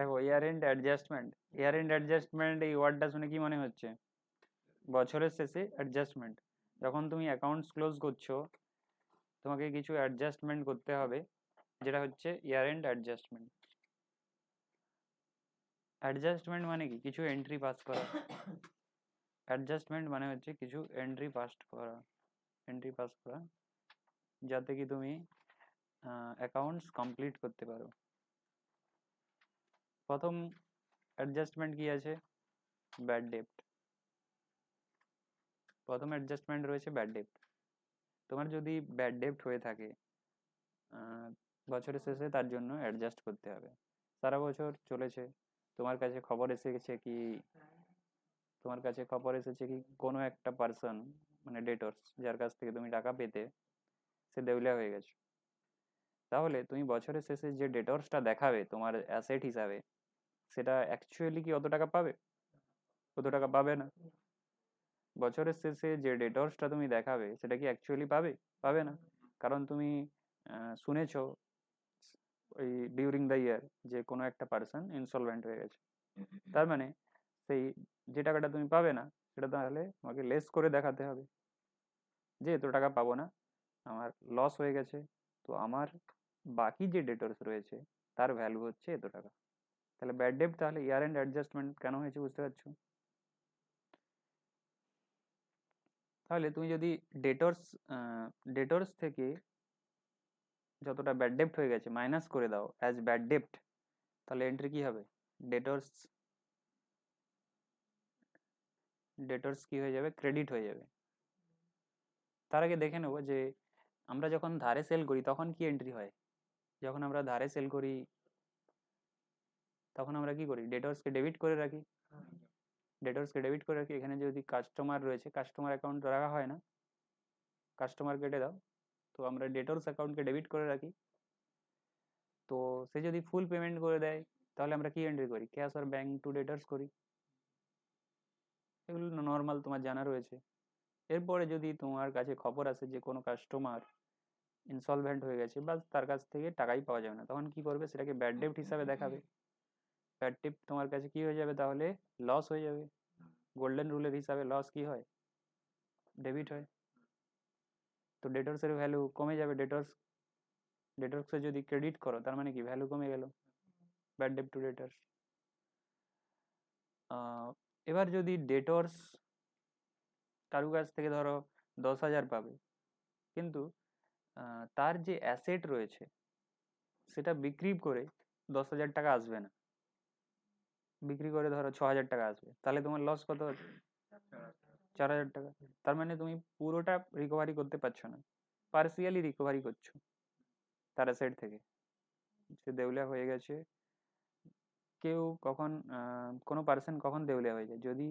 দেখো ইয়ার and adjustment এই ওয়ার্ডটা শুনে কি মনে হচ্ছে? বছরের শেষে অ্যাডজাস্টমেন্ট। যখন তুমি অ্যাকাউন্টস ক্লোজ করছো তোমাকে কিছু অ্যাডজাস্টমেন্ট করতে হবে, যেটা হচ্ছে ইয়ার এন্ড অ্যাডজাস্টমেন্ট। অ্যাডজাস্টমেন্ট মানে কি? কিছু এন্ট্রি পাস করা। অ্যাডজাস্টমেন্ট মানে হচ্ছে কিছু এন্ট্রি পাস করা যাতে কি তুমি অ্যাকাউন্টস কমপ্লিট করতে পারো। প্রথম অ্যাডজাস্টমেন্ট কি আছে? ব্যাড ডেপ্ট। প্রথম অ্যাডজাস্টমেন্ট রয়েছে ব্যাড ডেপ্ট। তোমার যদি ব্যাড ডেপ্ট হয়ে থাকে বছরের শেষে তার জন্য অ্যাডজাস্ট করতে হবে। সারা বছর চলেছে, তোমার কাছে খবর এসে গেছে কি কোনো একটা পার্সন মানে ডেটর্স যার কাছ থেকে তুমি টাকা পেতে সে দেউলিয়া হয়ে গেছে। তাহলে তুমি বছরের শেষে যে ডেটর্সটা দেখাবে তোমার অ্যাসেট হিসাবে, সেটা অ্যাকচুয়ালি কি অত টাকা পাবে? অত টাকা পাবে না। বছরের শেষে যে ডেটর্সটা তুমি দেখাবে সেটা কি অ্যাকচুয়ালি পাবে? পাবে না। কারণ তুমি শুনেছো ওই ডিউরিং দ্য ইয়ার যে কোনো একটা পার্সন ইনসলভেন্ট হয়ে গেছে। তার মানে সেই যে টাকাটা তুমি পাবে না সেটা তাহলে তোমাকে লেস করে দেখাতে হবে যে এত টাকা পাবো না, আমার লস হয়ে গেছে, তো আমার বাকি যে ডেটর্স রয়েছে তার ভ্যালু হচ্ছে এত টাকা। তাহলে ব্যাড ডেট তাহলে ইয়ার এন্ড অ্যাডজাস্টমেন্ট কেন হয়েছে বুঝতে পারছো? তাহলে তুমি যদি ডেটর্স ডেটর্স থেকে যতটা ব্যাড ডেপ্ট হয়ে গেছে মাইনাস করে দাও অ্যাজ ব্যাড ডেপ্ট, তাহলে এন্ট্রি কি হবে? ডেটর্স ডেটর্স কি হয়ে যাবে? ক্রেডিট হয়ে যাবে। তার আগে দেখে নেবো যে আমরা যখন ধারে সেল করি তখন কি এন্ট্রি হয়। যখন আমরা ধারে সেল করি তখন আমরা কি করি? ডেটর্সকে ডেবিট করে রাখি। এখানে যদি কাস্টমার রয়েছে কাস্টমার অ্যাকাউন্ট রাখা হয় না, কাস্টমার কেটে দাও, তো আমরা ডেটর্স অ্যাকাউন্টকে ডেবিট করে রাখি। তো সে যদি ফুল পেমেন্ট করে দেয় তাহলে আমরা কি এন্ট্রি করি? ক্যাশ আর ব্যাংক টু ডেটর্স করি। এগুলো নর্মাল তোমার জানা রয়েছে। এরপরে যদি তোমার কাছে খবর আসে যে কোনো কাস্টমার ইনসলভেন্ট হয়ে গেছে বা তার কাছ থেকে টাকাই পাওয়া যাবে না, তখন কি করবে? সেটাকে ব্যাড ডেপ্ট হিসাবে দেখাবে। ব্যাড ডেপ্ট তোমার কাছে কি হয়ে যাবে? তাহলে লস হয়ে যাবে। গোল্ডেন রুলের হিসাবে লস কি হয়? ডেবিট হয়। তো ডেটর্সের ভ্যালু কমে যাবে। ডেটর্সকে যদি ক্রেডিট করো তার মানে কি? ভ্যালু কমে গেল। ব্যাড ডেপ্ট টু ডেটর্স। এবার যদি ডেটর্স কারু কাছ থেকে ধরো 10,000 পাবে, কিন্তু তার যে অ্যাসেট রয়েছে সেটা বিক্রি করে 10,000 টাকা আসবে না, বিক্রি করে ধরো 6,000 টাকা আসবে, তাহলে তোমার লস কত হচ্ছে? 4,000 টাকা। তার মানে তুমি পুরোটা রিকভারি করতে পারছো না, পার্সিয়ালি রিকভারি করছো তার অ্যাসেট থেকে। সে দেউলিয়া হয়ে গেছে। কেউ কখন কোনো পার্সন কখন দেউলিয়া হয়ে যায়? যদি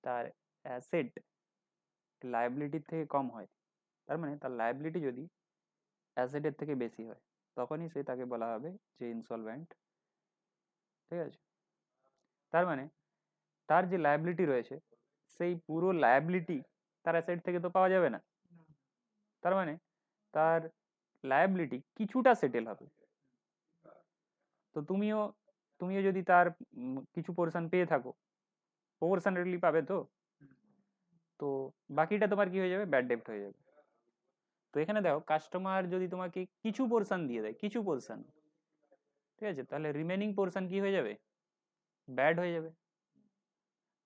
তার অ্যাসেট লায়াবিলিটির থেকে কম হয়। তার মানে তার লায়াবিলিটি যদি অ্যাসেটের থেকে বেশি হয় তখনই সে তাকে বলা হবে যে ইনসলভেন্ট। ঠিক আছে? তার মানে তার যে লায়াবিলিটি রয়েছে সেই পুরো লায়াবিলিটি তার অ্যাসেট থেকে তো পাওয়া যাবে না। তার মানে তার লায়াবিলিটি কিছুটা সেটেল হবে। তো তুমিও যদি তার কিছু পোর্শন পেয়ে থাকো, প্রপোর্শনালি পাবে তো। তো বাকিটা তোমার কি হয়ে যাবে? ব্যাড ডেপ্ট হয়ে যাবে। তো এখানে দেখো কাস্টমার যদি তোমাকে কিছু পোর্শন দিয়ে দেয়, কিছু পোর্শন, ঠিক আছে, তাহলে রিমেনিং পোর্শন কি হয়ে যাবে? ব্যাড হয়ে যাবে।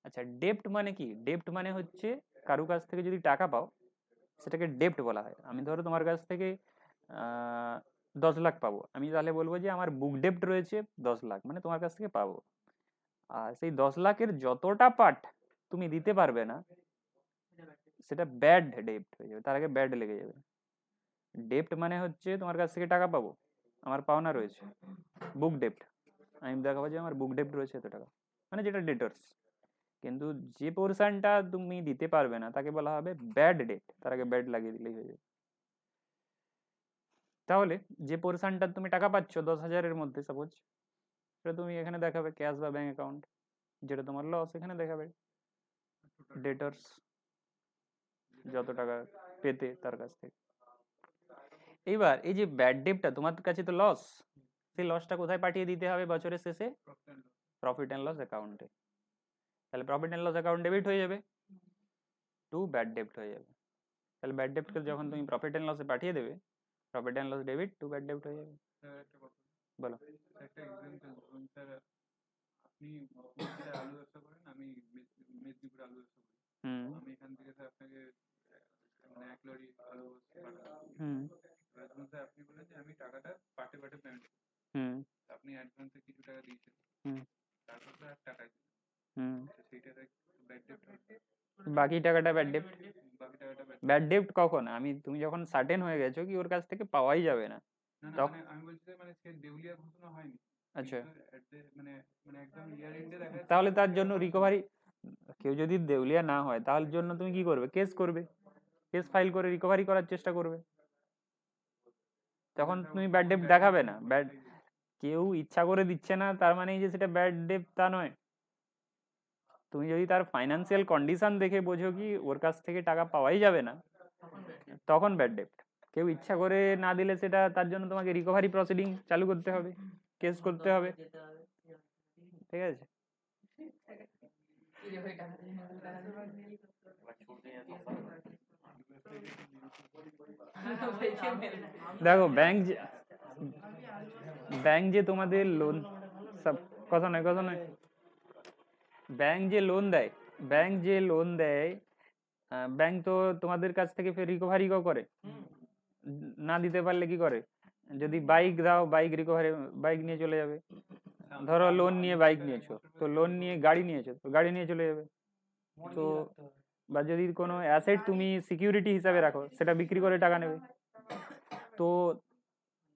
আচ্ছা, ডেপ্ট মানে কি? ডেপ্ট মানে হচ্ছে কারু কাছ থেকে যদি টাকা পাও সেটাকে ডেপ্ট বলা হয়। আমি ধরো তোমার কাছ থেকে 10 লাখ পাবো, আমি তাহলে বলবো যে আমার বুক ডেপ্ট রয়েছে 10 লাখ, মানে তোমার কাছ থেকে পাবো। আর সেই 10 লাখের যতটা পার্ট তুমি দিতে পারবে না সেটা ব্যাড ডেপ্ট হয়ে যাবে, তার আগে ব্যাড লেগে যাবে। ডেপ্ট মানে হচ্ছে তোমার কাছ থেকে টাকা পাবো, আমার পাওনা রয়েছে, বুক ডেপ্ট, আমি দেখাবো যে আমার বুক ডেপ্ট রয়েছে এত টাকা, মানে যেটা ডেটর্স। কিন্তু যে পোর্শনটা তুমি দিতে পারবে না তাকে বলা হবে ব্যাড ডেট, তার আগে ব্যাড লাগিয়ে দিলেই হয়ে যাবে। তাহলে যে পোর্শনটা তুমি টাকা পাচ্ছ 10,000-এর মধ্যে সাপোজ, সেটা তুমি এখানে দেখাবে ক্যাশ বা ব্যাংক অ্যাকাউন্ট, যেটা তোমার লস এখানে দেখাবে ডেটর্স, যত টাকা পেতে তার কাছ থেকে। এইবার এই যে ব্যাড ডেটটা তোমার কাছে তো লস, সেই লসটা কোথায় পাঠিয়ে দিতে হবে বছরের শেষে? প্রফিট অ্যান্ড লস অ্যাকাউন্টে। তাহলে profit and loss account debit হয়ে যাবে, টু ব্যাড ডেপ্ট হয়ে যাবে। তাহলে ব্যাড ডেপ্টকে যখন তুমি প্রফিট অ্যান্ড লসে পাঠিয়ে দেবে, profit and loss debit to bad ডেপ্ট হয়ে যাবে। বলো। একটা এক্সাম্পল ধরুন স্যার, আপনি আলু ব্যবসা করেন, আমি মেদিনীপুরে আলু ব্যবসা করি। আমি এখান থেকে স্যার আপনাকে মানে 1 লরি আলু পাঠাবো। স্যার আপনি বলেন যে আমি টাকাটা পার্টে পার্টে পেমেন্ট করব। আপনি অ্যাডভান্সে কিছু টাকা দিয়েছেন, তারপর স্যার আর টাকা সেইটা ব্যাড ডেপ্ট হবে। বাকি টাকাটা ব্যাড ডেপ্ট। বাকি টাকাটা ব্যাড ডেপ্ট কখন? তুমি যখন সার্টেন হয়ে গেছো কি ওর কাছ থেকে পাওয়াই যাবে না। মানে আমি বলছি মানে সে দেউলিয়া ঘোষণা হয়নি। আচ্ছা, মানে মানে একদম ইয়ার এন্ডে দেখা যাচ্ছে। তাহলে তার জন্য রিকভারি, কেউ যদি দেউলিয়া না হয় তাহলে জন্য তুমি কি করবে? কেস করবে, কেস ফাইল করে রিকভারি করার চেষ্টা করবে। তখন তুমি ব্যাড ডেপ্ট দেখাবে না। ব্যাড, কেউ ইচ্ছা করে দিচ্ছে না তার মানে যে সেটা ব্যাড ডেপ্ট তা নয়। তুমি যদি তার ফাইন্যান্সিয়াল কন্ডিশন দেখে বোঝো কি ওর কাছ থেকে টাকা পাওয়াই যাবে না, তখন ব্যাড ডেপ্ট। কেউ ইচ্ছা করে না দিলে সেটা তার জন্য তোমাকে রিকভারি প্রসিডিং চালু করতে হবে, কেস করতে হবে। ঠিক আছে? দেখো ব্যাংক যে তোমাদের লোন, সব কথা নয় কথা নয়, ব্যাংক যে লোন দেয়, ব্যাংক তো তোমাদের কাছ থেকে ফের রিকভারিও করে। না দিতে পারলে কি করে? যদি বাইক দাও, বাইক রিকভারি, বাইক নিয়ে চলে যাবে। ধরো লোন নিয়ে বাইক নিয়েছো, তো লোন নিয়ে গাড়ি নিয়েছো, তো গাড়ি নিয়ে চলে যাবে। তো বা যদি কোনো অ্যাসেট তুমি সিকিউরিটি হিসাবে রাখো, সেটা বিক্রি করে টাকা নেবে। তো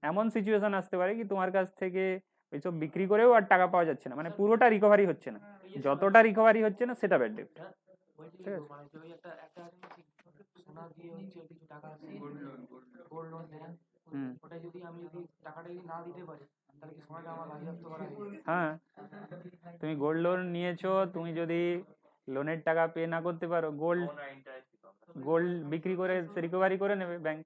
এমন সিচুয়েশন আসতে পারে কি তোমার কাছ থেকে ওইসব বিক্রি করেও আর টাকা পাওয়া যাচ্ছে না, মানে পুরোটা রিকভারি হচ্ছে না, যতটা রিকভারি হচ্ছে না সেটা ব্যাড ডেপ্ট। ঠিক আছে? হ্যাঁ, তুমি গোল্ড লোন নিয়েছো, তুমি যদি লোনের টাকা পে না করতে পারো, গোল্ড বিক্রি করে রিকভারি করে নেবে ব্যাংক।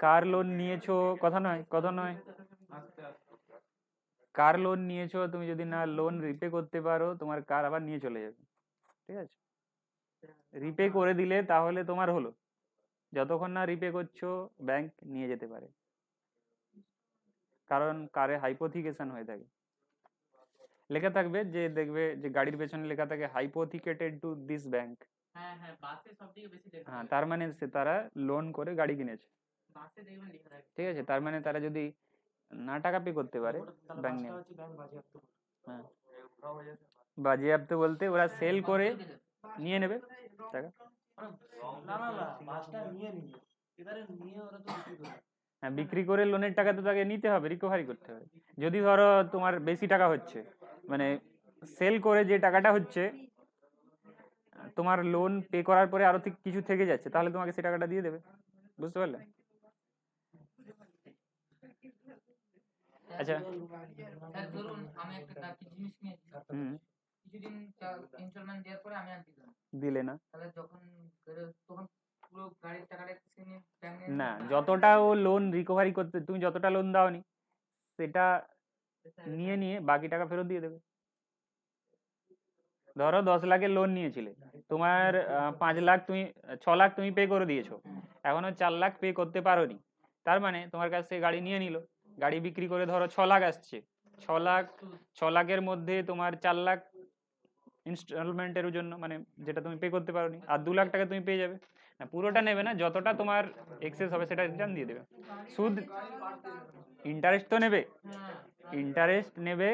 কার লোন নিয়েছো, কথা নয় কথা নয়, কার লোন নিয়েছো, তুমি যদি না লোন রিপে করতে পারো, তোমার কার আবার নিয়ে চলে যাবে। ঠিক আছে? রিপে করে দিলে তাহলে তোমার হলো, যতক্ষণ না রিপে করছো ব্যাংক নিয়ে যেতে পারে, কারণ কারে হাইপোথিকেশন হয়ে থাকে। লেখা থাকবে যে, দেখবে যে গাড়ির পেছনে লেখা থাকে হাইপোথিকেটেড টু দিস ব্যাংক। হ্যাঁ, তার মানে তারা লোন করে গাড়ি কিনেছে। ঠিক আছে? তার মানে তারা যদি না টাকা পে করতে পারে, ব্যাংক নেই। হ্যাঁ, বাজেয়াপ্ত বলতে ওরা সেল করে নিয়ে নেবে টাকা। হ্যাঁ, বিক্রি করে লোনের টাকা তো তাকে নিতে হবে, রিকভারি করতে হবে। যদি ধরো তোমার বেশি টাকা হচ্ছে, মানে সেল করে যে টাকাটা হচ্ছে, তোমার লোন পে করার পরে আরো কিছু থেকে যাচ্ছে, তাহলে তোমাকে সেই টাকাটা দিয়ে দেবে। বুঝতে পারলে? আচ্ছা, ধরুন আমি একটা জিনিস নিয়েছি, কিছুদিন ইনস্টলমেন্ট দেওয়ার পরে আমি আর দিলে না, তাহলে যখন তখন পুরো গাড়ির টাকাটা না, যতটা ও লোন রিকভারি করতে, তুমি যতটা লোন দাওনি সেটা নিয়ে বাকি টাকা ফেরত দিয়ে দেবে। ধরো 10 লাখের লোন নিয়েছিলে, তোমার 5 লাখ তুমি 6 লাখ তুমি পে করে দিয়েছো, এখনো 4 লাখ পে করতে পারোনি। তার মানে তোমার কাছ থেকে গাড়ি নিয়ে নিল, গাড়ি বিক্রি করে ধরো 6 লাখ আসছে, 6 লাখের মধ্যে তোমার 4 লাখ ইনস্টলমেন্টের জন্য, মানে যেটা তুমি পে করতে পারোনি, আর 2 লাখ টাকা তুমি পেয়ে যাবে। না, পুরোটা নেবে না, যতটা তোমার এক্সেস হবে সেটা রিটার্ন দিয়ে দেবে। সুদ, ইন্টারেস্ট তো নেবে, ইন্টারেস্ট নেবে,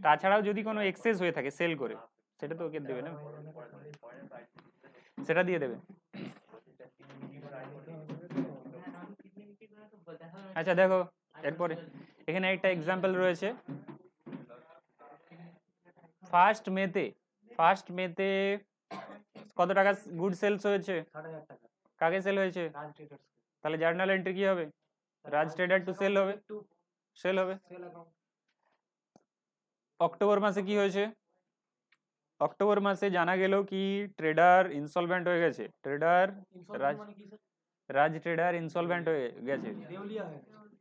তাছাড়াও যদি কোনো এক্সেস হয়ে থাকে সেল করে, সেটা তো ওকে দেবে না, সেটা দিয়ে দেবে। আচ্ছা দেখো, এরপরে এখানে একটা এক্সাম্পল রয়েছে। ফার্স্ট মেতে কত টাকা গুড সেলস হয়েছে? কাকে সেল হয়েছে? তাহলে জার্নাল এন্ট্রি কি হবে? রাজ ট্রেডার টু সেল হবে। অক্টোবর মাসে কি হয়েছে? অক্টোবর মাসে জানা গেল কি ট্রেডার ইনসলভেন্ট হয়ে গেছে। ট্রেডার রাজ ট্রেডার ইনসলভেন্ট হয়ে গেছে, দেউলিয়া হয়ে গেছে।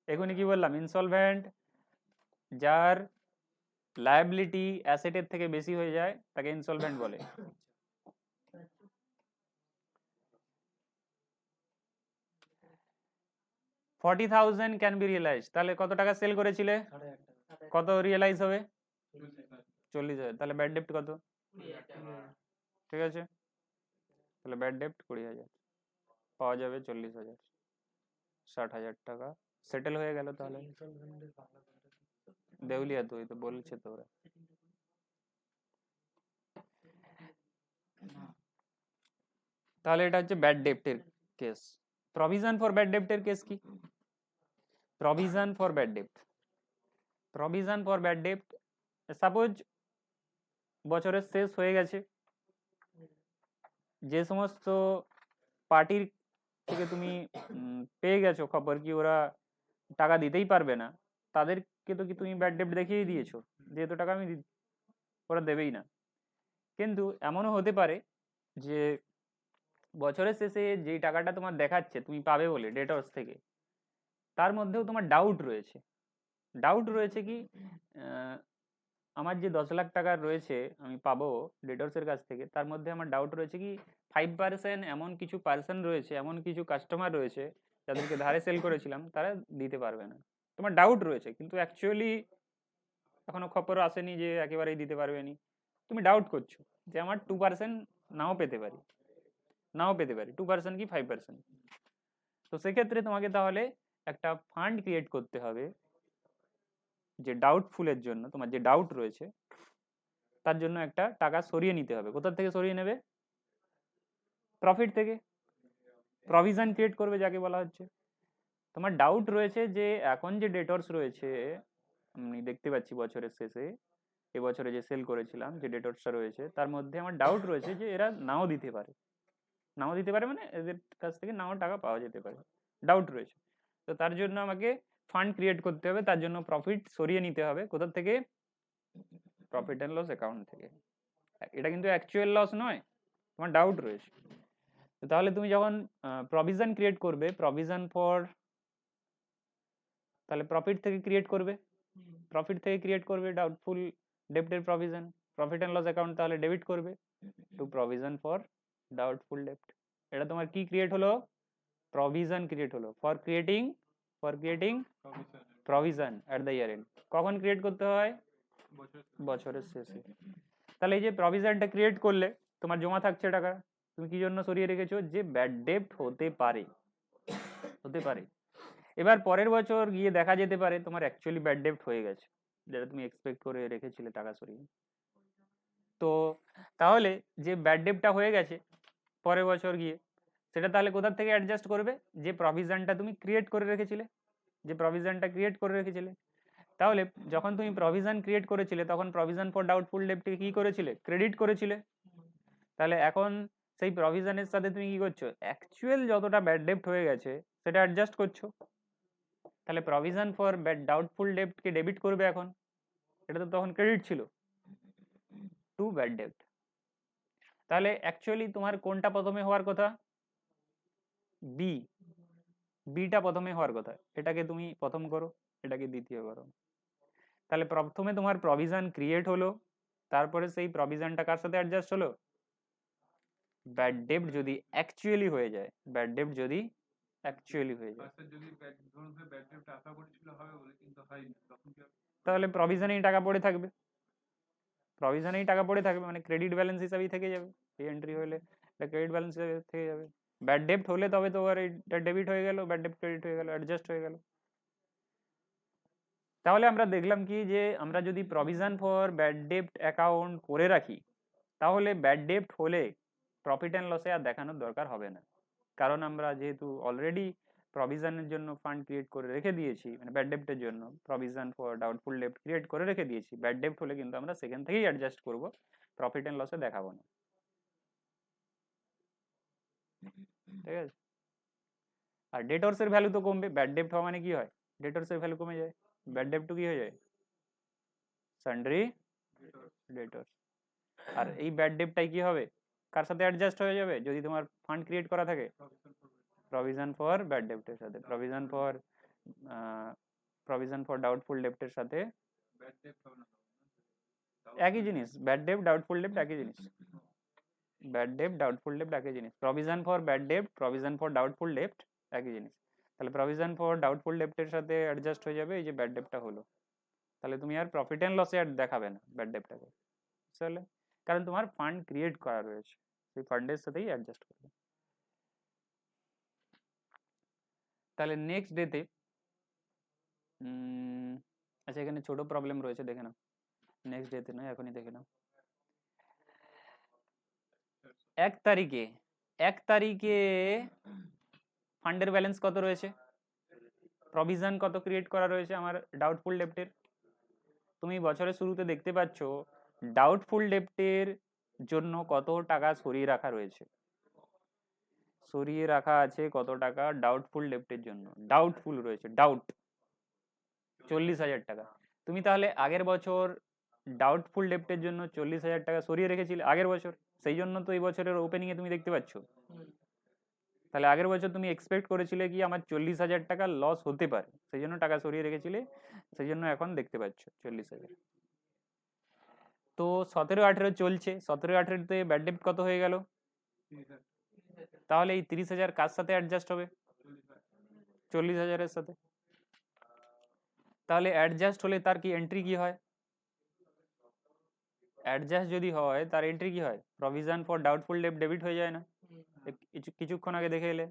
এখনই কি বললাম, ইনসলভেন্ট যার লায়াবিলিটি অ্যাসেটের থেকে বেশি হয়ে যায় তাকে ইনসলভেন্ট বলে। 40,000 ক্যান বি রিয়েলাইজ, তাহলে কত টাকা সেল করেছিলে, 8,500 কত রিয়েলাইজ হবে, 40,000 40,000, তাহলে ব্যাড ডেপ্ট কত, ঠিক আছে, তাহলে ব্যাড ডেপ্ট 20,000, পাওয়া যাবে 40,000, 60,000 টাকা সেটেল হয়ে গেল। তাহলে insolvent এর বাংলা কোনটা? দেউলিয়া, তুই তো বলছে তো ওরা। তাহলে এটা হচ্ছে bad ডেপ্টের case. Provision for bad ডেপ্টের case কি, provision for bad ডেপ্ট, provision for bad ডেপ্ট, suppose বছরের শেষ হয়ে গেছে, যে সমস্ত পার্টির থেকে তুমি পেয়ে গেছো খবর কি ওরা টাকা দিতেই পারবে না, তাদেরকে তো কি তুমি ব্যাড ডেপ্ট দেখিয়ে দিয়েছো যে এত টাকা আমি ওরা দেবেই না। কিন্তু এমনও হতে পারে যে বছরের শেষে যেই টাকাটা তোমার দেখাচ্ছে তুমি পাবে বলে ডেটর্স থেকে, তার মধ্যেও তোমার ডাউট রয়েছে। ডাউট রয়েছে কি আমার যে 10 লাখ টাকা রয়েছে আমি পাবো ডেটর্সের কাছ থেকে, তার মধ্যে আমার ডাউট রয়েছে কি 5% এমন কিছু পার্সন রয়েছে, এমন কিছু কাস্টমার রয়েছে যাদেরকে ধারে সেল করেছিলাম তারা দিতে পারবে না। তোমার ডাউট রয়েছে কিন্তু অ্যাকচুয়ালি এখনো খবর আসেনি যে একেবারেই দিতে পারবে নি, তুমি ডাউট করছো যে আমার 2% নাও পেতে পারি, নাও পেতে পারি 2% কি 5%। তো সেক্ষেত্রে তোমাকে তাহলে একটা ফান্ড ক্রিয়েট করতে হবে যে ডাউটফুলের জন্য, তোমার যে ডাউট রয়েছে তার জন্য একটা টাকা সরিয়ে নিতে হবে। কোথা থেকে সরিয়ে নেবে, প্রফিট থেকে, প্রভিশন ক্রিয়েট করবে যাকে বলা হচ্ছে। তোমার ডাউট রয়েছে যে এখন যে ডেটর্স রয়েছে আমি দেখতে পাচ্ছি বছরের শেষে এবছরে যে সেল করেছিলাম যে ডেটর্সটা রয়েছে তার মধ্যে আমার ডাউট রয়েছে যে এরা নাও দিতে পারে, নাও দিতে পারে মানে এদের কাছ থেকে নাও টাকা পাওয়া যেতে পারে, ডাউট রয়েছে। তো তার জন্য আমাকে ফান্ড ক্রিয়েট করতে হবে, তার জন্য প্রফিট সরিয়ে নিতে হবে কোথা থেকে, প্রফিট অ্যান্ড লস অ্যাকাউন্ট থেকে। এটা কিন্তু অ্যাকচুয়াল লস নয়, তোমার ডাউট রয়েছে। তাহলে তুমি যখন প্রভিশন ক্রিয়েট করবে, প্রভিশন ফর, তাহলে প্রফিট থেকে ক্রিয়েট করবে, প্রফিট থেকে ক্রিয়েট করবে ডাউটফুল ডেপ্টের provision, profit and loss account তাহলে ডেবিট করবে টু প্রভিশন ফর ডাউটফুল ডেপ্ট। এটা তোমার কি ক্রিয়েট হলো, প্রভিশন ক্রিয়েট হলো for creating provision at the year end. কখন ক্রিয়েট করতে হয়, বছরের শেষে। তাহলে এই যে প্রভিশনটা ক্রিয়েট করলে তোমার জমা থাকছে টাকা, তুমি কি জন্য সরিয়ে রেখেছো, যে ব্যাড ডেপ্ট হতে পারে, হতে পারে। এবার পরের বছর গিয়ে দেখা যেতে পারে তোমার অ্যাকচুয়ালি ব্যাড ডেপ্ট হয়ে গেছে যেটা তুমি এক্সপেক্ট করে রেখেছিলে টাকা সরিয়ে। তো তাহলে যে ব্যাড ডেপ্টটা হয়ে গেছে পরের বছর গিয়ে সেটা তাহলে কোথা থেকে অ্যাডজাস্ট করবে, যে প্রভিশনটা তুমি ক্রিয়েট করে রেখেছিলে, যে প্রভিশনটা ক্রিয়েট করে রেখেছিলে। তাহলে যখন তুমি প্রভিশন ক্রিয়েট করেছিলে তখন প্রভিশন ফর ডাউটফুল ডেপ্টকে কি করেছিলে, ক্রেডিট করেছিলে। তাহলে এখন সেই প্রভিশনের সাথে তুমি কি করছো, অ্যাকচুয়াল যতটা ব্যাড ডেপ্ট হয়ে গেছে সেটা অ্যাডজাস্ট করছো। তাহলে প্রভিশন ফর ব্যাড ডাউটফুল ডেপ্টকে ডেবিট করবে এখন, এটা তো তখন ক্রেডিট ছিল টু ব্যাড ডেপ্ট। তাহলে অ্যাকচুয়ালি তোমার কোনটা প্রথমে হওয়ার কথা, বি, বিটা প্রথমে হওয়ার কথা, এটাকে তুমি প্রথম করো, এটাকে দ্বিতীয় করো। তাহলে প্রথমে তোমার প্রভিশন ক্রিয়েট হলো, তারপরে সেই প্রভিশনটা কার সাথে অ্যাডজাস্ট হলো, ব্যাড ডেপ্ট যদি অ্যাকচুয়ালি হয়ে যায়, ব্যাড ডেপ্ট যদি অ্যাকচুয়ালি হয়ে যায়, যদি ধরুন ব্যাড ডেপ্ট আশা করেছিল হবে বলে কিন্তু হয়নি, তখন কি তাহলে প্রভিশনেই টাকা পড়ে থাকবে, প্রভিশনেই টাকা পড়ে থাকবে, মানে ক্রেডিট ব্যালেন্স হিসাবেই থেকে যাবে। এই এন্ট্রি হলে ক্রেডিট ব্যালেন্স হিসাবে থেকে যাবে। ব্যাড ডেপ্ট হলে তবে তো আর এটা ডেবিট হয়ে গেল, ব্যাড ডেপ্ট ক্রেডিট হয়ে গেল, অ্যাডজাস্ট হয়ে গেল। তাহলে আমরা দেখলাম কি যে আমরা যদি প্রভিশন ফর ব্যাড ডেপ্ট অ্যাকাউন্ট করে রাখি তাহলে ব্যাড ডেপ্ট হলে প্রফিট অ্যান্ড লসে আর দেখানোর দরকার হবে না, কারণ আমরা যেহেতু অলরেডি প্রভিশনের জন্য ফান্ড ক্রিয়েট করে রেখে দিয়েছি, মানে ব্যাড ডেপ্টের জন্য প্রভিশন ফর ডাউটফুল ডেপ্ট ক্রিয়েট করে রেখে দিয়েছি, ব্যাড ডেপ্ট হলে কিন্তু আমরা সেখান থেকেই অ্যাডজাস্ট করব, প্রফিট অ্যান্ড লসে দেখাবো না। ঠিক আছে। আর ডেটর্সের ভ্যালু তো কমবে, ব্যাড ডেপ্ট হওয়া মানে কি হয়, ডেটর্সের ভ্যালু কমে যায়, ব্যাড ডেপ্ট কি হয়ে যায়, সান্ড্রি ডেটর্স। আর এই ব্যাড ডেপ্টটাই কি হবে, কার সাথে অ্যাডজাস্ট হয়ে যাবে, যদি তোমার ফান্ড ক্রিয়েট করা থাকে, প্রভিশন ফর ব্যাড ডেপ্টের সাথে, প্রভিশন ফর ডাউটফুল ডেপ্টের সাথে ব্যাড ডেট হবে না একই জিনিস, ব্যাড ডেট ডাউটফুল ডেপ্ট একই জিনিস, ব্যাড ডেট ডাউটফুল ডেপ্ট একই জিনিস, provision for bad ডেপ্ট provision for doubtful ডেপ্ট একই জিনিস। তাহলে প্রভিশন ফর ডাউটফুল ডেপ্টের সাথে অ্যাডজাস্ট হয়ে যাবে এই যে ব্যাড ডেপ্টটা হলো, তাহলে তুমি আর প্রফিট অ্যান্ড লসে আর দেখাবে না ব্যাড ডেপ্টটাকে, বুঝতে, কারণ তোমার ফান্ড ক্রিয়েট করা রয়েছে, সেই ফান্ডের সাথেই অ্যাডজাস্ট করবে। তাহলে নেক্সট ডেতে আচ্ছা এখানে ছোট প্রবলেম রয়েছে, দেখে নাও, নেক্সট ডেতে নয় এখনই দেখে নাও। এক তারিখে ফান্ডের ব্যালেন্স কত রয়েছে, প্রভিশন কত ক্রিয়েট করা রয়েছে আমার ডাউটফুল ডেপ্টের, তুমি বছরের শুরুতে দেখতে পাচ্ছ ডাউটফুল ডেপ্টের জন্য কত টাকা সরিয়ে রাখা রয়েছে, সরিয়ে রাখা আছে কত টাকা ডাউটফুল ডেপ্টের জন্য, ডাউটফুল রয়েছে, ডাউট 40,000 টাকা। তুমি তাহলে আগের বছর ডাউটফুল ডেপ্টের জন্য 40,000 টাকা সরিয়ে রেখেছিলে আগের বছর, সেই জন্য তো এই বছরের ওপেনিং এ তুমি দেখতে পাচ্ছ। তাহলে আগের বছর তুমি এক্সপেক্ট করেছিলে কি আমার 40,000 টাকা লস হতে পারে, সেই জন্য টাকা সরিয়ে রেখেছিলে, সেই জন্য এখন দেখতে পাচ্ছ 40,000। তো 17-18 চলছে, 17-18তে ব্যাড ডেপ্ট কত হয়ে গেল, তাহলে এই 30,000 কার সাথে অ্যাডজাস্ট হবে, 40,000-এর সাথে। তাহলে অ্যাডজাস্ট হলে তার কি এন্ট্রি কি হয়, অ্যাডজাস্ট যদি হয় তার এন্ট্রি কি হয়, প্রভিশন ফর ডাউটফুল ডেপ্ট ডেবিট হয়ে যায় না, কিছুক্ষণ আগে দেখে এলে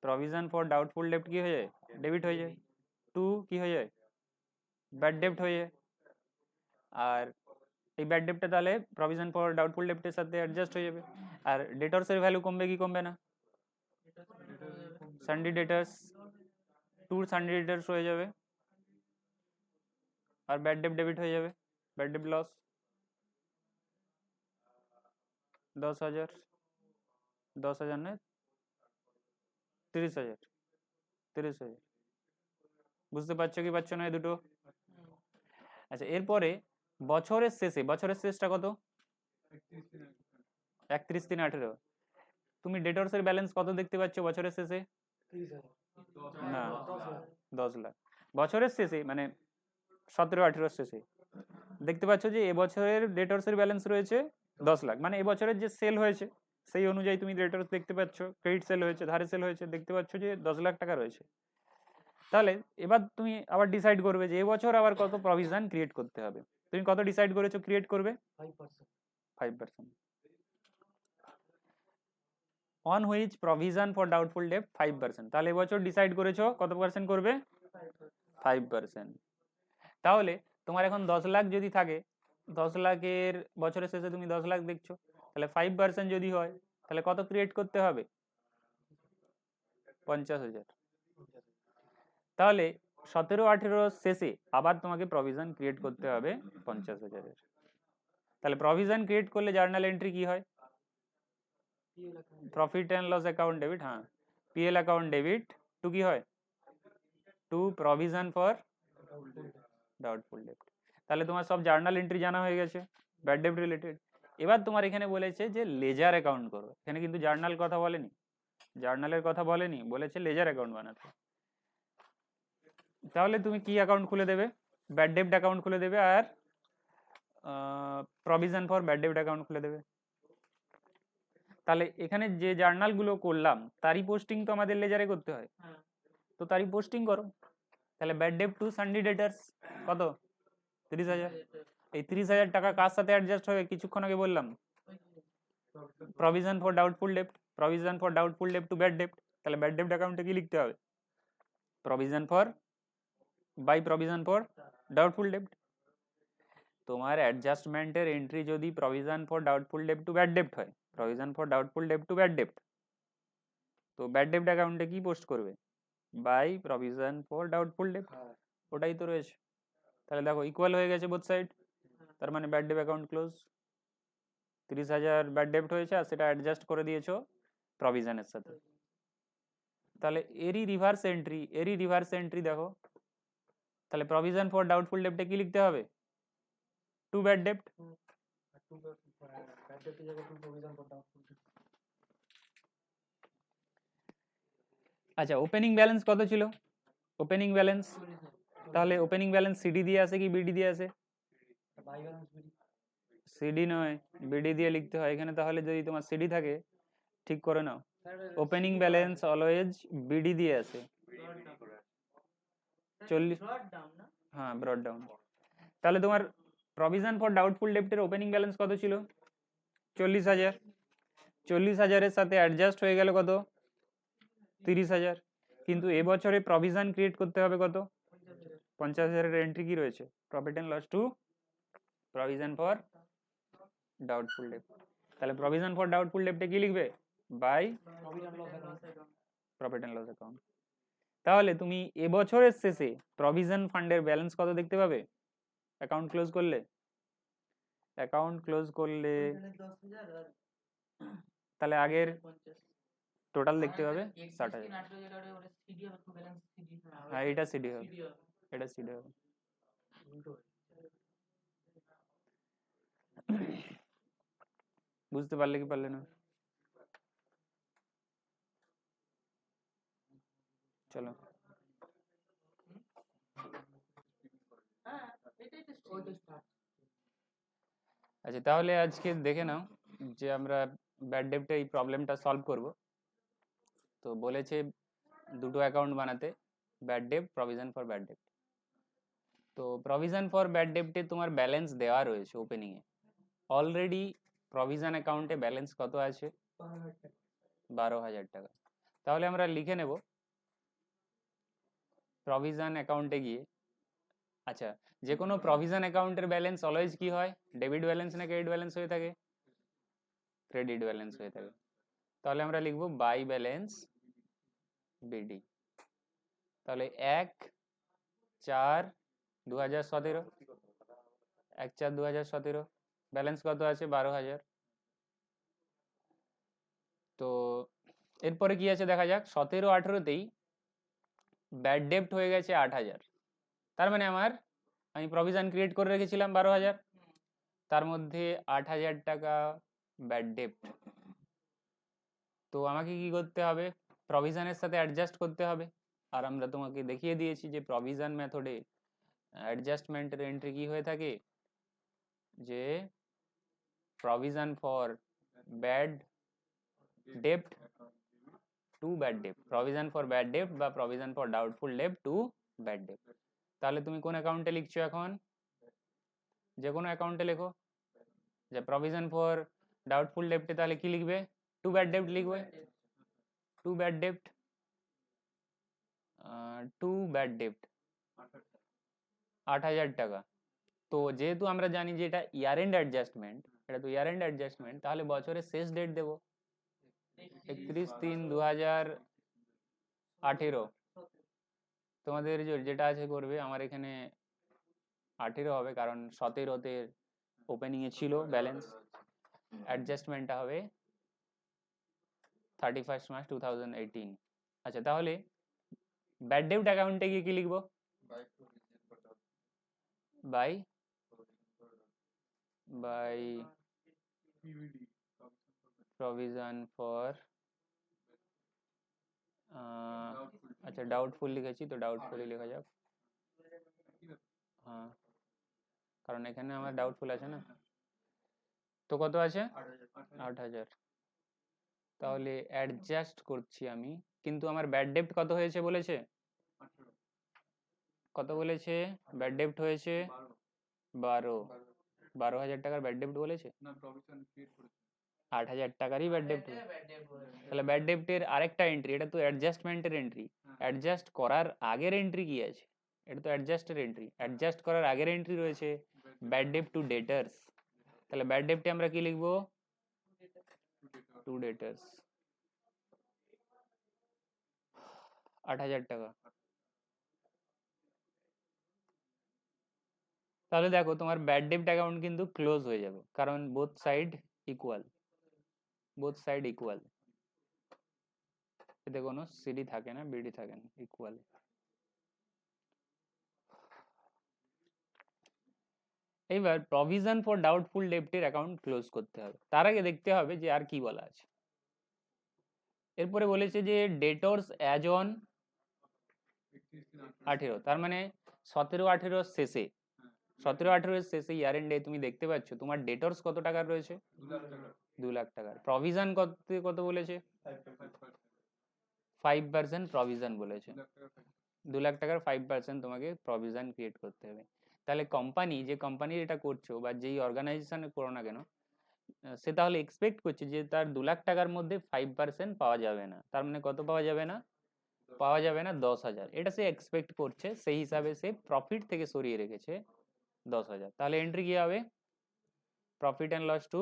প্রভিশন ফর ডাউটফুল ডেপ্ট কি হয়ে যায়, ডেবিট হয়ে যায়, টু কি হয়ে যায়, ব্যাড ডেপ্ট হয়ে যায়। আর এই ব্যাড ডেপ্টটা তাহলে প্রভিশন ফর ডাউটফুল ডেপ্টের সাথে অ্যাডজাস্ট হয়ে যাবে। আর ডেটরসের ভ্যালু কমবে কি কমবে না, সানডে ডেটার্স, টু সানডে ডেটার্স হয়ে যাবে, আর ব্যাড ডেপ্ট ডেবিট হয়ে যাবে, ব্যাড ডেপ্ট লস 10,000, 10,000 নয় 30,000, 30,000, বুঝতে পারছো কি পারছো না এই দুটো। আচ্ছা এরপরে বছরের শেষে, বছরের শেষটা কত, 31/3/18, তুমি ডেটরসের ব্যালেন্স কত দেখতে পাচ্ছ বছরের শেষে, 30,000 না 10 লাখ 10 লাখ, বছরের শেষে মানে 17-18 শেষে দেখতে পাচ্ছ যে এবছরের ডেটরসের ব্যালেন্স রয়েছে 10 লাখ, মানে এবছরের যে সেল হয়েছে সেই অনুযায়ী তুমি ডেটরস দেখতে পাচ্ছ, ক্রেডিট সেল হয়েছে, ধারে সেল হয়েছে, দেখতে পাচ্ছ যে 10 লাখ টাকা রয়েছে। তাহলে এবার তুমি আবার ডিসাইড করবে যে এবছর আবার কত প্রভিশন ক্রিয়েট করতে হবে, তুমি কত ডিসাইড করেছো ক্রিয়েট করবে, 5%। 5%, on which provision for doubtful ডেপ্ট 5%, তাহলে এবছর ডিসাইড করেছো কত পার্সেন্ট করবে, 5%। তাহলে তোমার এখন 10 লাখ যদি থাকে, 10 লাখের বছরের শেষে তুমি 10 লাখ দেখছো, তাহলে 5% যদি হয় তাহলে কত ক্রিয়েট করতে হবে, 50,000। তাহলে 17-18 শেষে আবার তোমাকে প্রভিশন ক্রিয়েট করতে হবে 50,000-এর। তাহলে প্রভিশন ক্রিয়েট করলে জার্নাল এন্ট্রি কি হয়, profit and loss account debit, হ্যাঁ পিএল অ্যাকাউন্ট ডেবিট টু কি হয়, টু প্রভিশন ফর ডাউটফুল ডেপ্ট। তাহলে তোমার সব জার্নাল এন্ট্রি জানা হয়ে গেছে ব্যাড ডেপ্ট রিলেটেড। এবার তোমার এখানে বলেছে যে লেজার অ্যাকাউন্ট করো, এখানে কিন্তু জার্নাল কথা বলেনি, জার্নালের কথা বলেনি, বলেছে লেজার অ্যাকাউন্ট বানাতে। তাহলে তুমি কি অ্যাকাউন্ট খুলে দেবে, ব্যাড ডেপ্ট অ্যাকাউন্ট খুলে দেবে আর প্রভিশন ফর ব্যাড ডেপ্ট অ্যাকাউন্ট খুলে দেবে। তাহলে এখানে যে জার্নাল গুলো করলাম তারই পোস্টিং তো আমাদের লেজারে করতে হয়, তো তারই পোস্টিং করো। তাহলে ব্যাড ডেপ্ট টু সানডে ডেটার্স কত, 30,000, এই 30,000 টাকা কার সাথে অ্যাডজাস্ট হবে, কিছুক্ষণ আগে বললাম provision for doubtful ডেপ্ট, provision for doubtful ডেপ্ট two bad ডেপ্ট। তাহলে ব্যাড ডেপ্ট অ্যাকাউন্টে কি লিখতে হবে, provision for by provision for doubtful ডেপ্ট। তোমার অ্যাডজাস্টমেন্টের এন্ট্রি যদি provision for doubtful ডেপ্ট two bad ডেপ্ট হয়, provision for doubtful ডেপ্ট two bad ডেপ্ট, তো ব্যাড ডেপ্ট অ্যাকাউন্টে কি পোস্ট করবে, বাই প্রভিশন ফর ডাউটফুল ডেপ্ট, ওটাই তো রয়েছে। তাহলে দেখো ইকুয়াল হয়ে গেছে বোথ সাইড, তার মানে ব্যাড ডেপ্ট অ্যাকাউন্ট ক্লোজ, 30,000 ব্যাড ডেপ্ট হয়েছে আর সেটা অ্যাডজাস্ট করে দিয়েছো প্রভিশনের সাথে। তাহলে এরই রিভার্স এন্ট্রি, এরই রিভার্স এন্ট্রি দেখো, তাহলে প্রভিশন ফর ডাউটফুল ডেপ্টে কি লিখতে হবে, টু ব্যাড ডেপ্ট, আচ্ছা ওপেনিং ব্যালেন্স কত ছিল? ওপেনিং ব্যালেন্স, তাহলে ওপেনিং ব্যালেন্স সিডি দিয়ে আসে কি বিডি দিয়ে আসে? সিডি নয়, বিডি দিয়ে লিখতে হয় এখানে। তাহলে যদি তোমার সিডি থাকে ঠিক করে নাও, ওপেনিং ব্যালেন্স অলওয়েজ বিডি দিয়ে আসে। 40, হ্যাঁ ব্রড ডাউন। তাহলে তোমার প্রভিশন ফর ডাউটফুল ডেপ্টের ওপেনিং ব্যালেন্স কত ছিল? 40,000। 40,000-এর সাথে অ্যাডজাস্ট হয়ে গেল কত? 30,000। কিন্তু এবছরে প্রভিশন ক্রিয়েট করতে হবে কত? 50,000-এর এন্ট্রি কি রয়েছে? Profit and loss to provision for doubtful ডেপ্ট। তাহলে প্রভিশন ফর ডাউটফুল ডেপ্টে কি লিখবে? By profit and loss account. তাহলে তুমি এবছরের শেষে প্রভিশন ফান্ডের ব্যালেন্স কত দেখতে পাবে অ্যাকাউন্ট ক্লোজ করলে? অ্যাকাউন্ট ক্লোজ করলে তাহলে আগের টোটাল দেখতে পাবে 60,000। হ্যাঁ এটা সিডি হবে, এটা সিডি হবে। বুঝতে পারলে কি পারলে না? চলো আচ্ছা তাহলে আজকে দেখে নাও যে আমরা ব্যাড ডেপ্টে এই প্রবলেমটা সলভ করব। তো বলেছে দুটো অ্যাকাউন্ট বানাতে, ব্যাড ডেপ্ট, প্রভিশন ফর ব্যাড ডেপ্ট। তো প্রভিশন ফর ব্যাড ডেপ্টে তোমার ব্যালেন্স দেওয়া রয়েছে ওপেনিংয়ে। অলরেডি প্রভিশন অ্যাকাউন্টে ব্যালেন্স কত আছে? 12,000 টাকা। তাহলে আমরা লিখে নেব প্রভিশন অ্যাকাউন্টে গিয়ে, আচ্ছা যে কোনো প্রভিশন অ্যাকাউন্টের ব্যালেন্স অলওয়েজ কি হয়? ডেবিট ব্যালেন্স না ক্রেডিট ব্যালেন্স হয়ে থাকে? ক্রেডিট ব্যালেন্স হয়ে থাকে। তাহলে আমরা লিখব বাই ব্যালেন্স বিডি। তাহলে 1/4/2017, 1/4/2017 ব্যালেন্স কত আছে? 12,000। তো এরপরে কি আছে দেখা যাক। 17-18তেই ব্যাড ডেপ্ট হয়ে গেছে 8,000। তার মানে আমি প্রভিশন ক্রিয়েট করে রেখেছিলাম 12,000, তার মধ্যে 8,000 টাকা ব্যাড ডেপ্ট। তো আমাকে কি করতে হবে? প্রভিশনের সাথে অ্যাডজাস্ট করতে হবে। আর আমরা তোমাকে দেখিয়ে দিয়েছি যে প্রভিশন মেথডে অ্যাডজাস্টমেন্টের এন্ট্রি কি হয়ে থাকে, যে প্রভিশন ফর ব্যাড ডেপ্ট two bad ডেপ্ট, provision for bad ডেপ্ট বা provision for doubtful ডেপ্ট two bad ডেপ্ট। তাহলে তুমি কোন অ্যাকাউন্টে লিখছো এখন? যে কোনো অ্যাকাউন্টে লেখো। যে প্রভিশন ফর ডাউটফুল ডেপ্টে তাহলে কি লিখবে? টু ব্যাড ডেপ্ট লিখবে। টু ব্যাড ডেপ্ট, টু ব্যাড ডেপ্ট 8,000 টাকা। তো যেহেতু আমরা জানি যে এটা ইয়ার এন্ড অ্যাডজাস্টমেন্ট, এটা তো ইয়ার এন্ড অ্যাডজাস্টমেন্ট, তাহলে বছরের শেষ ডেট দেবো 31/3/2018। তোমাদের যেটা আছে করবে। আমার এখানে 18 হবে, কারণ 17-তে ওপেনিংয়ে ছিল ব্যালেন্স। অ্যাডজাস্টমেন্টটা হবে 31 March 2018। আচ্ছা তাহলে ব্যাড ডেপ্ট অ্যাকাউন্টে গিয়ে কি লিখবো? বাই প্রভিশন ফর, আচ্ছা ডাউটফুল লিখেছি তো ডাউটফুলই লেখা যাক। হ্যাঁ কারণ এখানে আমার ডাউটফুল আছে না। তো কত আছে? 8,000। তাহলে অ্যাডজাস্ট করছি আমি, কিন্তু আমার ব্যাড ডেপ্ট কত হয়েছে বলেছে? কত বলেছে? ব্যাড ডেপ্ট হয়েছে 12,000 টাকার ব্যাড ডেপ্ট বলেছে। 8,000 টাকারই ব্যাড ডেপ্ট। তাহলে ব্যাড ডেপ্টের আরেকটা এন্ট্রি, এটা তো অ্যাডজাস্টমেন্টের এন্ট্রি। অ্যাডজাস্ট করার আগের এন্ট্রি কি আছে? এটা তো অ্যাডজাস্টের এন্ট্রি। অ্যাডজাস্ট করার আগের এন্ট্রি রয়েছে ব্যাড ডেপ্ট টু ডেটার্স। তাহলে ব্যাড ডেপ্টে আমরা কি লিখবো? টু ডেটার্স 8,000 টাকা। তাহলে দেখো তোমার ব্যাড ডেপ্ট অ্যাকাউন্ট কিন্তু ক্লোজ হয়ে যাবে, কারণ বোথ সাইড ইকুয়াল, এতে কোনো সিডি থাকে না, বিডি থাকে না, ইকুয়াল। এইবার প্রভিশন ফর ডাউটফুল ডেপ্টের অ্যাকাউন্ট ক্লোজ করতে হবে। তার আগে দেখতে হবে যে আর কি বলা আছে। এরপরে বলেছে যে ডেটর্স অ্যাজ অন 31/3/18 18, তার মানে 17-18 শেষে, 17-18 শেষে ইয়ার এন্ডে তুমি দেখতে পাচ্ছ তোমার ডেটর্স কত টাকার রয়েছে, 2 লাখ টাকা 2 লাখ টাকার। প্রভিশন কত কত বলেছে, 5% প্রভিশন বলেছে, 2 লাখ টাকার 5% তোমাকে প্রভিশন ক্রিয়েট করতে হবে। তাহলে কোম্পানি, যে কোম্পানি এটা করছো বা যেই অর্গানাইজেশনে করো না কেন, সে তাহলে এক্সপেক্ট করছে যে তার 2 লাখ টাকার মধ্যে 5% পাওয়া যাবে না, তার মানে কত পাওয়া যাবে না, পাওয়া যাবে না 10,000, এটা সে এক্সপেক্ট করছে, সেই হিসাবে সে প্রফিট থেকে সরিয়ে রেখেছে 10,000। তাহলে এন্ট্রি কি হবে, profit and loss to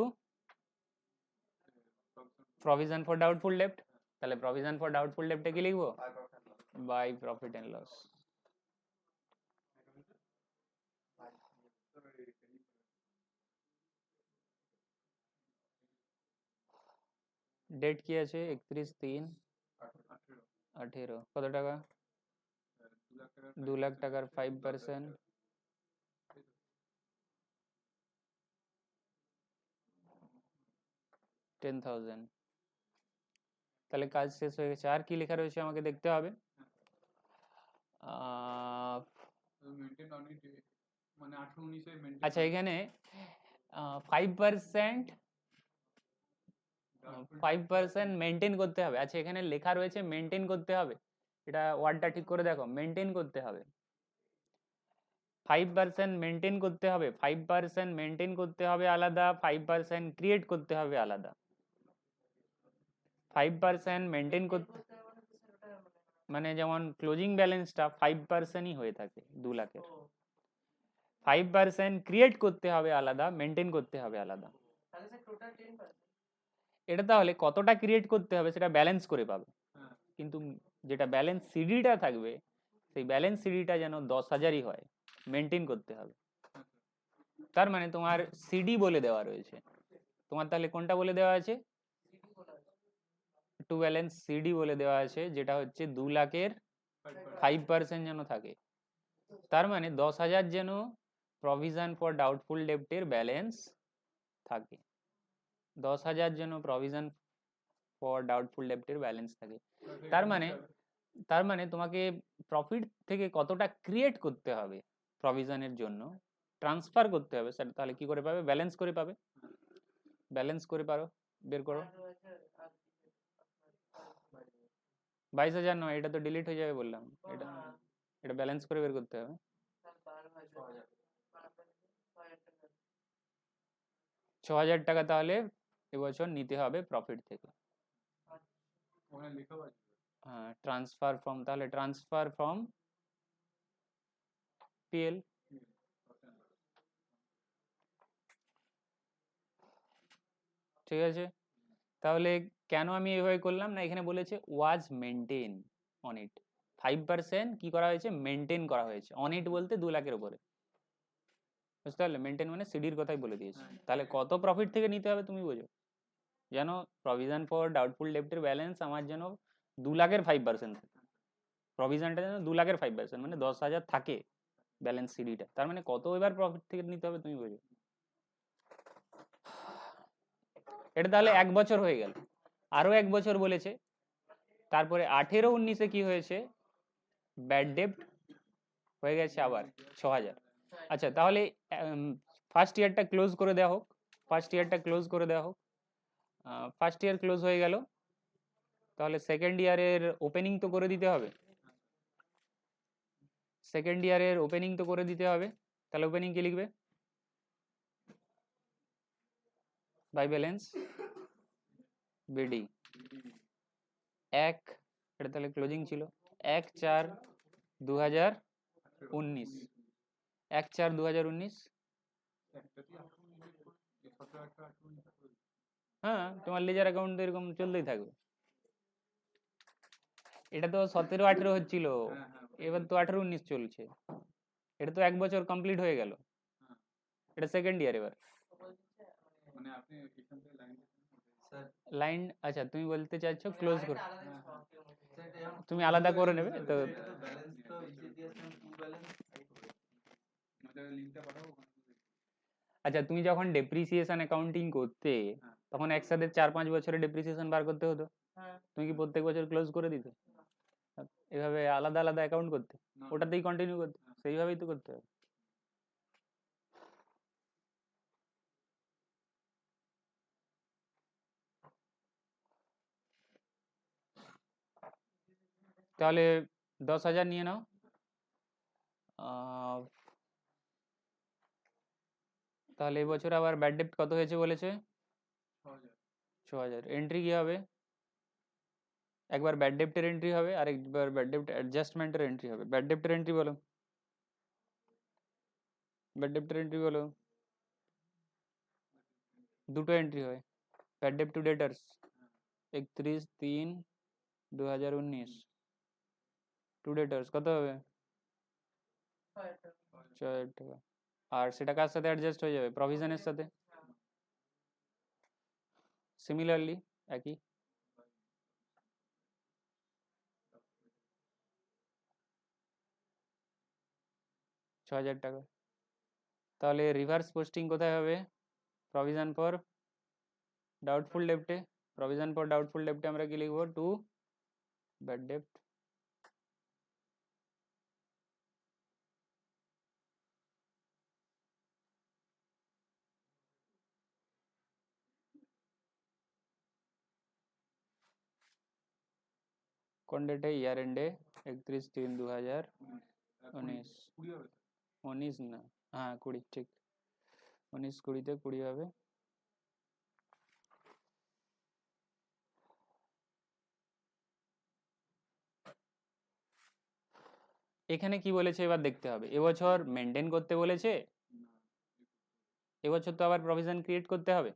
provision for doubtful ডেপ্ট। তাহলে প্রভিশন ফর ডাউটফুল ডেপ্টে কি লিখবো, by profit and loss. Date কি আছে, 31/3/18, কত টাকা, 2 লাখ টাকার 5%, 10,000। তাহলে কাজ শেষ হয়ে গেছে। আর কি লেখা রয়েছে আমাকে দেখতে হবে, মেইনটেইন অন ইট, মানে 18-19 এ মেইনটেইন। আচ্ছা এখানে 5% 5% মেনটেন করতে হবে। আচ্ছা এখানে লেখা রয়েছে মেনটেন করতে হবে, এটা ওয়ার্ডটা ঠিক করে দেখো, মেনটেন করতে হবে, 5% মেনটেন করতে হবে, 5% মেনটেন করতে হবে আলাদা, 5% ক্রিয়েট করতে হবে আলাদা। 5% মেনটেন করতে মানে যেমন ক্লোজিং ব্যালেন্সটা 5%ই হয়ে থাকে 2 লাখের, 5% ক্রিয়েট করতে হবে আলাদা, মেনটেন করতে হবে আলাদা। এটা তাহলে কতটা ক্রিয়েট করতে হবে সেটা ব্যালেন্স করে পাবে, কিন্তু যেটা ব্যালেন্স সিডিটা থাকবে সেই ব্যালেন্স সিডিটা যেন 10,000ই হয়, মেনটেন করতে হবে। তার মানে তোমার সিডি বলে দেওয়া রয়েছে, তোমার তাহলে কোনটা বলে দেওয়া আছে, টু ব্যালেন্স সিডি বলে দেওয়া আছে, যেটা হচ্ছে 2 লাখের 5% যেন থাকে। তার মানে 10,000 যেন প্রভিশন ফর ডাউটফুল ডেপ্টের ব্যালেন্স থাকে, 10,000 যেন প্রভিশন ফর ডাউটফুল ডেপ্টের ব্যালেন্স থাকে। তার মানে তোমাকে প্রফিট থেকে কতটা ক্রিয়েট করতে হবে প্রভিশনের জন্য, ট্রান্সফার করতে হবে, সেটা তাহলে কি করে পাবে, ব্যালেন্স করে পাবে, ব্যালেন্স করে পারো, বের করো। 22,000 নয়, এটা তো ডিলিট হয়ে যাবে বললাম, এটা ব্যালেন্স করে বের করতে হবে। 6,000 টাকা তাহলে এবছর নিতে হবে প্রফিট থেকে। হ্যাঁ, ট্রান্সফার ফ্রম, তাহলে ট্রান্সফার ফ্রম পিএল। ঠিক আছে, তাহলে কেন আমি এভাবে করলাম না, এখানে বলেছে ওয়াজ মেনটেন অন ইট, 5% কি করা হয়েছে, মেনটেন করা হয়েছে, অন ইট বলতে 2 লাখের উপরে, বুঝতে পারলে, মেনটেন মানে সিডির কথাই বলে দিয়েছে। তাহলে কত প্রফিট থেকে নিতে হবে তুমি বোঝো, যেন প্রভিশন ফর ডাউটফুল ডেপ্টের ব্যালেন্স আমার যেন 2 লাখের 5% থাকে, প্রভিশনটা যেন 2 লাখের 5% মানে 10,000 থাকে ব্যালেন্স সিডিটা, তার মানে কত এবার প্রফিট থেকে নিতে হবে তুমি বোঝো। এটা তাহলে 1 বছর হয়ে গেল, আরো 1 বছর বলেছে, তারপরে 18-19 কি হয়েছে, ব্যাড ডেপ্ট হয়ে গেছে আবার 6,000। আচ্ছা তাহলে ফার্স্ট ইয়ারটা ক্লোজ করে দেওয়া হোক, ফার্স্ট ইয়ারটা ক্লোজ করে দেওয়া হোক, ফার্স্ট ইয়ার ক্লোজ হয়ে গেল, তাহলে সেকেন্ড ইয়ারের ওপেনিং তো করে দিতে হবে, সেকেন্ড ইয়ারের ওপেনিং তো করে দিতে হবে, তাহলে ওপেনিং কি লিখবে, বাই ব্যালেন্স বিডি 1, এটা তাহলে ক্লোজিং ছিল 1/4/2019, 1/4/2019। হ্যাঁ, তোমার লেজার অ্যাকাউন্ট এরকম চলতেই থাকবে, এটা তো 17-18 হচ্ছিল, এবার তো 18-19 চলছে, এটা তো 1 বছর কমপ্লিট হয়ে গেল, এটা সেকেন্ড ইয়ার এবার মানে আপনি এখান থেকে লাইন। আচ্ছা তুমি বলতে চাইছো ক্লোজ করে, তুমি আলাদা করে নেবে তো, আচ্ছা তুমি যখন ডেপ্রিসিয়েশন অ্যাকাউন্টিং করতে তখন একসাথে 4-5 বছরের ডেপ্রিসিয়েশন বার করতে হতো, তুমি কি প্রত্যেক বছর ক্লোজ করে দিতে? এভাবে আলাদা আলাদা অ্যাকাউন্ট করতে? না, ওটাতেই কন্টিনিউ করতে? সেইভাবেই তো করতে হবে। তাহলে 10,000 নিয়ে নাও। তাহলে এবছর আবার ব্যাড ডেপ্ট কত হয়েছে বলেছে? 6,000। 6,000। এন্ট্রি কি হবে? একবার ব্যাড ডেপ্টের এন্ট্রি হবে আর একবার ব্যাড ডেপ্ট অ্যাডজাস্টমেন্টের এন্ট্রি হবে। ব্যাড ডেপ্টের এন্ট্রি বলো, ব্যাড ডেপ্টের এন্ট্রি বলো। দুটো এন্ট্রি হয়, ব্যাড ডেপ্ট টু ডেটার্স 31/3/2019। টু ডেটার্স কত হবে? 6,000 টাকা। আর সেটা কার সাথে অ্যাডজাস্ট হয়ে যাবে? প্রভিশনের সাথে। সিমিলারলি একই। $6,000। তাহলে রিভার্স পোস্টিং কোথায় হবে? প্রভিশন ফর ডাউটফুল ডেপ্টে। প্রভিশন ফর ডাউটফুল ডেপ্টে আমরা কি লিখবো? টু ব্যাড ডেপ্ট। কোন ডেটে? ইয়ার এন্ডে 31/3/2019। 20 হবে স্যার। 19 না, হ্যাঁ 20, ঠিক। 19/20-তে 20 হবে। এখানে কি বলেছে এবার দেখতে হবে। এবছর মেনটেন করতে বলেছে, এবছর তো আবার প্রভিশন ক্রিয়েট করতে হবে।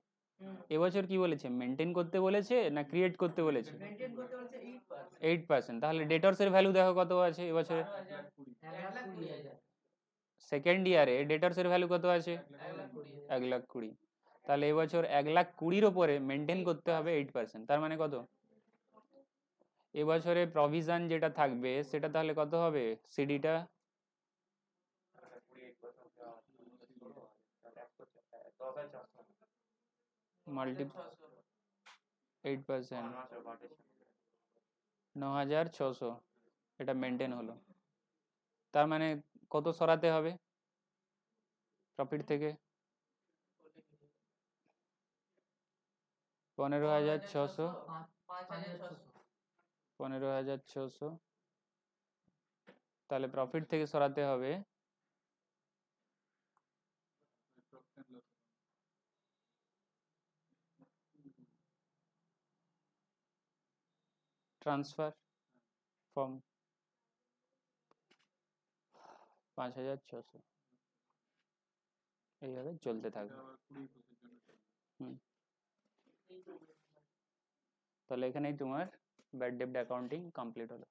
এবছর কি বলেছে? মেনটেন করতে বলেছে না ক্রিয়েট করতে বলেছে? 8%। তাহলে ডেটরসের ভ্যালু দেখো কত আছে এবছরে। সেকেন্ড ইয়ারে ডেটরসের ভ্যালু কত আছে? 1,20,000। তাহলে এবছর 1,20,000-র ওপরে মেনটেন করতে হবে 8%। তার মানে কত? এবছরে প্রভিশন যেটা থাকবে সেটা তাহলে কত হবে? সিডিটা মাল্টি 8%, 9,600। এটা মেনটেন হলো। তার মানে কত সরাতে হবে প্রফিট থেকে? 15,600। 15,600। তাহলে প্রফিট থেকে সরাতে হবে ট্রান্সফার ফ্রম 5,600। এইভাবে চলতে থাকবে। তাহলে এখানেই তোমার ব্যাড ডেপ্ট অ্যাকাউন্টিং কমপ্লিট হলো।